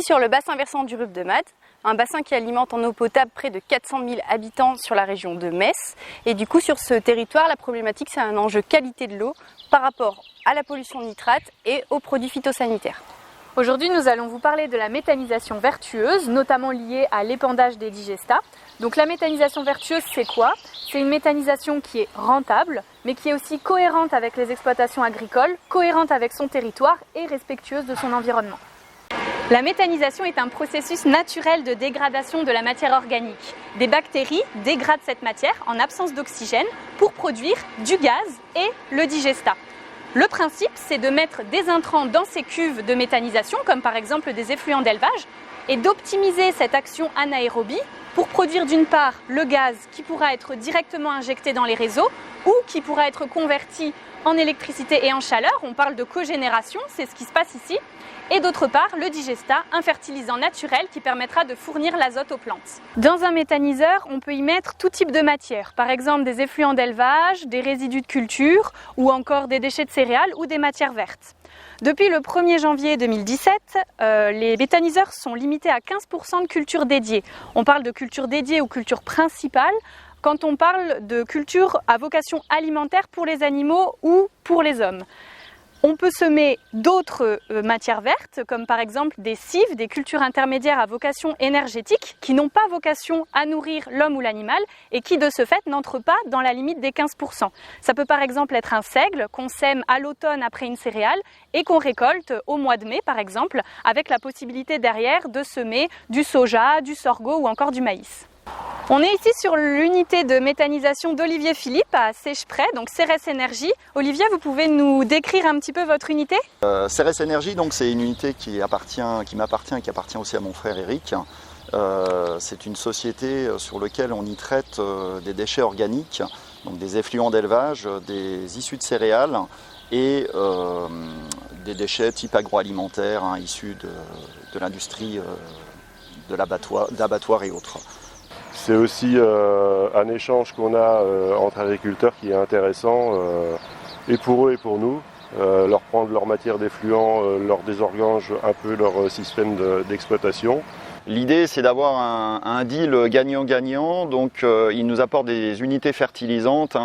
sur le bassin versant du Rub de Mad, un bassin qui alimente en eau potable près de 400 000 habitants sur la région de Metz. Et du coup, sur ce territoire, la problématique, c'est un enjeu qualité de l'eau par rapport à la pollution nitrate et aux produits phytosanitaires. Aujourd'hui, nous allons vous parler de la méthanisation vertueuse, notamment liée à l'épandage des digestats. Donc la méthanisation vertueuse, c'est quoi? C'est une méthanisation qui est rentable, mais qui est aussi cohérente avec les exploitations agricoles, cohérente avec son territoire et respectueuse de son environnement. La méthanisation est un processus naturel de dégradation de la matière organique. Des bactéries dégradent cette matière en absence d'oxygène pour produire du gaz et le digestat. Le principe, c'est de mettre des intrants dans ces cuves de méthanisation, comme par exemple des effluents d'élevage, et d'optimiser cette action anaérobie pour produire d'une part le gaz qui pourra être directement injecté dans les réseaux ou qui pourra être converti en électricité et en chaleur. On parle de cogénération, c'est ce qui se passe ici. Et d'autre part, le digestat, un fertilisant naturel qui permettra de fournir l'azote aux plantes. Dans un méthaniseur, on peut y mettre tout type de matière, par exemple des effluents d'élevage, des résidus de culture ou encore des déchets de céréales ou des matières vertes. Depuis le 1er janvier 2017, les méthaniseurs sont limités à 15% de cultures dédiées. On parle de cultures dédiées ou cultures principales quand on parle de cultures à vocation alimentaire pour les animaux ou pour les hommes. On peut semer d'autres matières vertes, comme par exemple des cives, des cultures intermédiaires à vocation énergétique, qui n'ont pas vocation à nourrir l'homme ou l'animal et qui, de ce fait, n'entrent pas dans la limite des 15%. Ça peut par exemple être un seigle qu'on sème à l'automne après une céréale et qu'on récolte au mois de mai, par exemple, avec la possibilité derrière de semer du soja, du sorgho ou encore du maïs. On est ici sur l'unité de méthanisation d'Olivier Philippe à Sècheprès, donc Cérès Énergie. Olivier, vous pouvez nous décrire un petit peu votre unité? Cérès Énergie, donc c'est une unité qui m'appartient et qui appartient aussi à mon frère Eric. C'est une société sur laquelle on y traite des déchets organiques, donc des effluents d'élevage, des issues de céréales et des déchets type agroalimentaire issus de l'industrie de l'abattoir et autres. C'est aussi un échange qu'on a entre agriculteurs qui est intéressant, et pour eux et pour nous. Leur prendre leur matière d'effluent, leur désorgange un peu leur système d'exploitation. L'idée, c'est d'avoir un deal gagnant-gagnant, donc ils nous apportent des unités fertilisantes,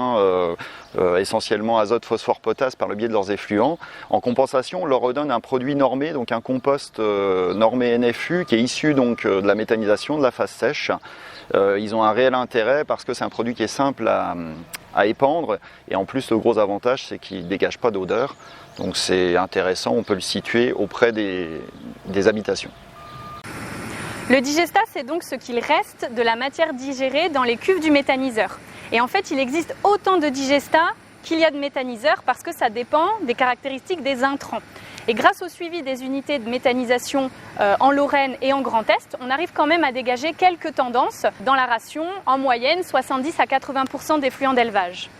essentiellement azote, phosphore, potasse par le biais de leurs effluents. En compensation, on leur redonne un produit normé, donc un compost normé NFU qui est issu donc de la méthanisation, de la phase sèche. Ils ont un réel intérêt parce que c'est un produit qui est simple à épandre et en plus le gros avantage c'est qu'il ne dégage pas d'odeur, donc c'est intéressant, on peut le situer auprès des habitations. Le digestat, c'est donc ce qu'il reste de la matière digérée dans les cuves du méthaniseur. Et en fait, il existe autant de digestats qu'il y a de méthaniseurs parce que ça dépend des caractéristiques des intrants. Et grâce au suivi des unités de méthanisation en Lorraine et en Grand Est, on arrive quand même à dégager quelques tendances dans la ration, en moyenne 70 à 80% d'effluents d'élevage.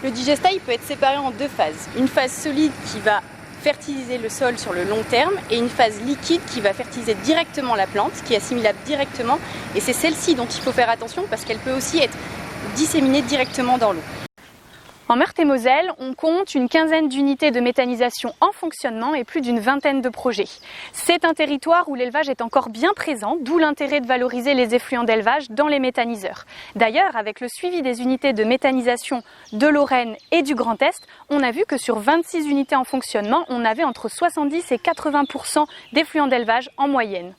Le digestat, il peut être séparé en deux phases. Une phase solide qui va fertiliser le sol sur le long terme et une phase liquide qui va fertiliser directement la plante, qui est assimilable directement. Et c'est celle-ci dont il faut faire attention parce qu'elle peut aussi être disséminée directement dans l'eau. En Meurthe-et-Moselle, on compte une quinzaine d'unités de méthanisation en fonctionnement et plus d'une vingtaine de projets. C'est un territoire où l'élevage est encore bien présent, d'où l'intérêt de valoriser les effluents d'élevage dans les méthaniseurs. D'ailleurs, avec le suivi des unités de méthanisation de Lorraine et du Grand Est, on a vu que sur 26 unités en fonctionnement, on avait entre 70 et 80% d'effluents d'élevage en moyenne.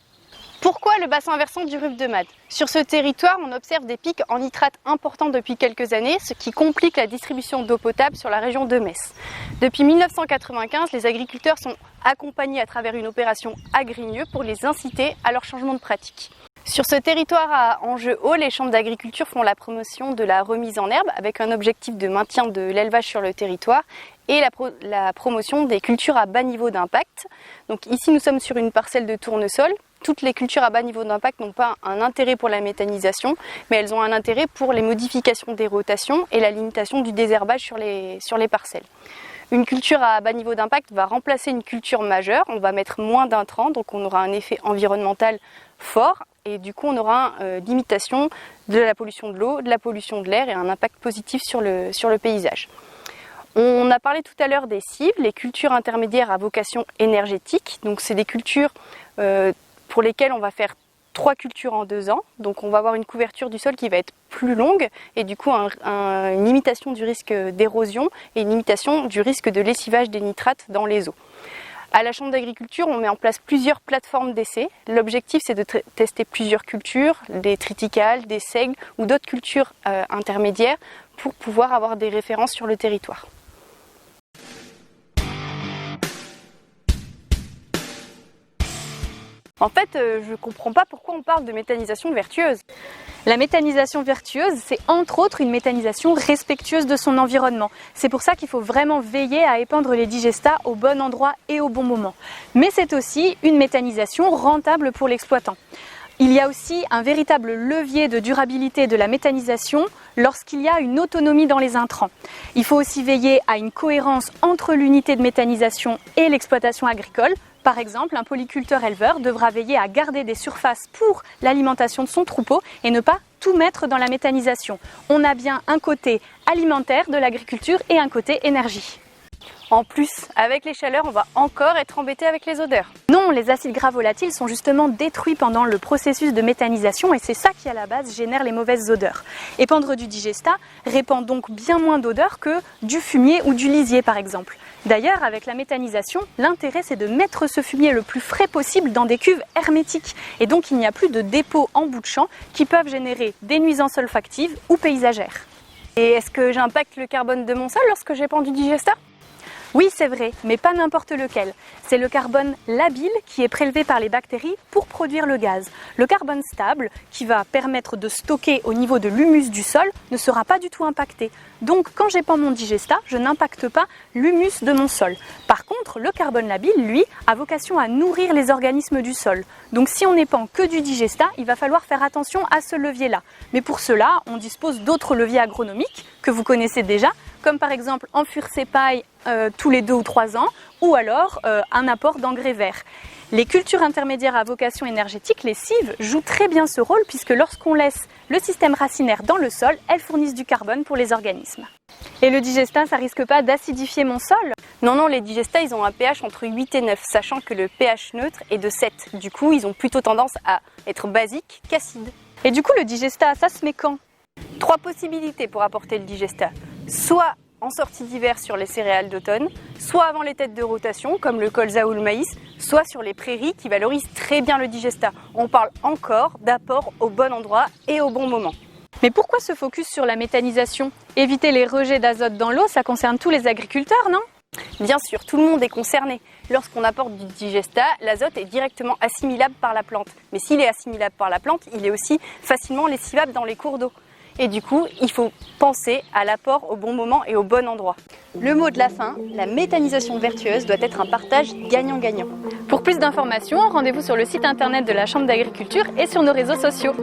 Pourquoi le bassin versant du Rub de Mad? Sur ce territoire, on observe des pics en nitrate importants depuis quelques années, ce qui complique la distribution d'eau potable sur la région de Metz. Depuis 1995, les agriculteurs sont accompagnés à travers une opération Agrigneux pour les inciter à leur changement de pratique. Sur ce territoire à enjeu haut, les chambres d'agriculture font la promotion de la remise en herbe avec un objectif de maintien de l'élevage sur le territoire et la promotion des cultures à bas niveau d'impact. Donc ici, nous sommes sur une parcelle de tournesol. Toutes les cultures à bas niveau d'impact n'ont pas un intérêt pour la méthanisation, mais elles ont un intérêt pour les modifications des rotations et la limitation du désherbage sur les parcelles. Une culture à bas niveau d'impact va remplacer une culture majeure, on va mettre moins d'intrants, donc on aura un effet environnemental fort et du coup on aura une limitation de la pollution de l'eau, de la pollution de l'air et un impact positif sur le paysage. On a parlé tout à l'heure des cives, les cultures intermédiaires à vocation énergétique, donc c'est des cultures pour lesquels on va faire 3 cultures en 2 ans. Donc on va avoir une couverture du sol qui va être plus longue et du coup une limitation du risque d'érosion et une limitation du risque de lessivage des nitrates dans les eaux. À la Chambre d'agriculture, on met en place plusieurs plateformes d'essai. L'objectif, c'est de tester plusieurs cultures, des triticales, des seigles ou d'autres cultures intermédiaires pour pouvoir avoir des références sur le territoire. En fait, je ne comprends pas pourquoi on parle de méthanisation vertueuse. La méthanisation vertueuse, c'est entre autres une méthanisation respectueuse de son environnement. C'est pour ça qu'il faut vraiment veiller à épandre les digestats au bon endroit et au bon moment. Mais c'est aussi une méthanisation rentable pour l'exploitant. Il y a aussi un véritable levier de durabilité de la méthanisation lorsqu'il y a une autonomie dans les intrants. Il faut aussi veiller à une cohérence entre l'unité de méthanisation et l'exploitation agricole. Par exemple, un polyculteur-éleveur devra veiller à garder des surfaces pour l'alimentation de son troupeau et ne pas tout mettre dans la méthanisation. On a bien un côté alimentaire de l'agriculture et un côté énergie. En plus, avec les chaleurs, on va encore être embêté avec les odeurs. Non, les acides gras volatiles sont justement détruits pendant le processus de méthanisation et c'est ça qui à la base génère les mauvaises odeurs. Épandre du digestat répand donc bien moins d'odeurs que du fumier ou du lisier par exemple. D'ailleurs, avec la méthanisation, l'intérêt c'est de mettre ce fumier le plus frais possible dans des cuves hermétiques et donc il n'y a plus de dépôts en bout de champ qui peuvent générer des nuisances olfactives ou paysagères. Et est-ce que j'impacte le carbone de mon sol lorsque j'épand du digestat ? Oui, c'est vrai, mais pas n'importe lequel. C'est le carbone labile qui est prélevé par les bactéries pour produire le gaz. Le carbone stable, qui va permettre de stocker au niveau de l'humus du sol, ne sera pas du tout impacté. Donc, quand j'épand mon digestat, je n'impacte pas l'humus de mon sol. Par contre, le carbone labile, lui, a vocation à nourrir les organismes du sol. Donc, si on n'épand que du digestat, il va falloir faire attention à ce levier-là. Mais pour cela, on dispose d'autres leviers agronomiques que vous connaissez déjà, comme par exemple enfouir ses pailles tous les 2 ou 3 ans, ou alors un apport d'engrais verts. Les cultures intermédiaires à vocation énergétique, les cives, jouent très bien ce rôle puisque lorsqu'on laisse le système racinaire dans le sol, elles fournissent du carbone pour les organismes. Et le digestat, ça risque pas d'acidifier mon sol ? Non, les digestats, ils ont un pH entre 8 et 9, sachant que le pH neutre est de 7. Du coup, ils ont plutôt tendance à être basiques qu'acides. Et du coup, le digestat, ça se met quand ? 3 possibilités pour apporter le digestat. Soit en sortie d'hiver sur les céréales d'automne, soit avant les têtes de rotation comme le colza ou le maïs, soit sur les prairies qui valorisent très bien le digestat. On parle encore d'apport au bon endroit et au bon moment. Mais pourquoi ce focus sur la méthanisation ? Éviter les rejets d'azote dans l'eau, ça concerne tous les agriculteurs, non ? Bien sûr, tout le monde est concerné. Lorsqu'on apporte du digestat, l'azote est directement assimilable par la plante. Mais s'il est assimilable par la plante, il est aussi facilement lessivable dans les cours d'eau. Et du coup, il faut penser à l'apport au bon moment et au bon endroit. Le mot de la fin, la méthanisation vertueuse doit être un partage gagnant-gagnant. Pour plus d'informations, rendez-vous sur le site internet de la Chambre d'agriculture et sur nos réseaux sociaux.